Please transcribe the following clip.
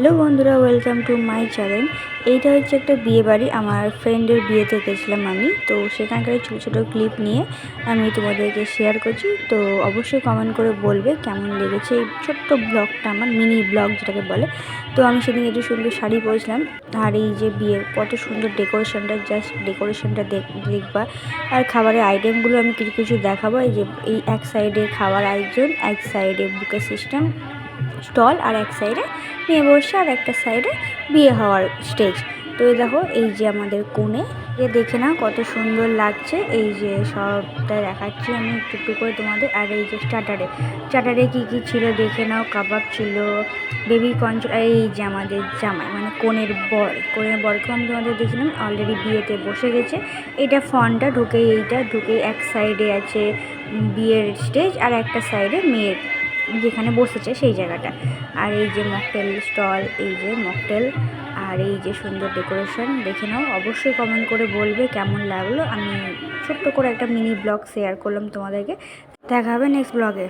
Hello বন্ধুরা, welcome to my channel. এইটা হচ্ছে একটা বিয়ে বাড়ি। আমার ফ্রেন্ডের বিয়েতে গেছিলাম আমি, তো সেখানকার ছোটো ছোটো ক্লিপ নিয়ে আমি তোমাদেরকে শেয়ার করছি। তো অবশ্যই কমেন্ট করে বলবে কেমন লেগেছে এই ছোট্ট ব্লগটা, আমার মিনি ব্লগ যেটাকে বলে। তো আমি সেদিন একটু সুন্দর শাড়ি পরেছিলাম, আর এই যে বিয়ের কত সুন্দর ডেকোরেশনটা, জাস্ট ডেকোরেশনটা দেখবা। আর খাবারের আইটেমগুলো আমি কিছু কিছু দেখাবো। এই যে এই এক সাইডে খাবার আয়োজন, এক সাইডে বুকে সিস্টেম স্টল, আর এক সাইডে মেয়ে বসে, আর একটা সাইডে বিয়ে হওয়ার স্টেজ। তো এই দেখো, এই যে আমাদের কোণে দেখে না কত সুন্দর লাগছে। এই যে সবটা দেখাচ্ছি আমি একটু একটু করে তোমাদের। আর এই যে স্টার্টারে কী কী ছিল দেখে নাও। কাবাব ছিল, বেবি কর্ন, আর এই যে আমাদের জামাই মানে কনের বরকেও আমি তোমাদের দেখছিলাম অলরেডি বিয়েতে বসে গেছে। এটা ফন্টটা ঢুকেই এক সাইডে আছে বিয়ের স্টেজ, আর একটা সাইডে মেয়ের যেখানে বসেছে সেই জায়গাটা। আর এই যে মকটেল স্টল, এই যে মকটেল, আর এই যে সুন্দর ডেকোরেশন দেখে নাও। অবশ্যই কমেন্ট করে বলবে কেমন লাগলো। আমি ছোট্ট করে একটা মিনি ব্লগ শেয়ার করলাম তোমাদেরকে। দেখা হবে নেক্সট ব্লগে।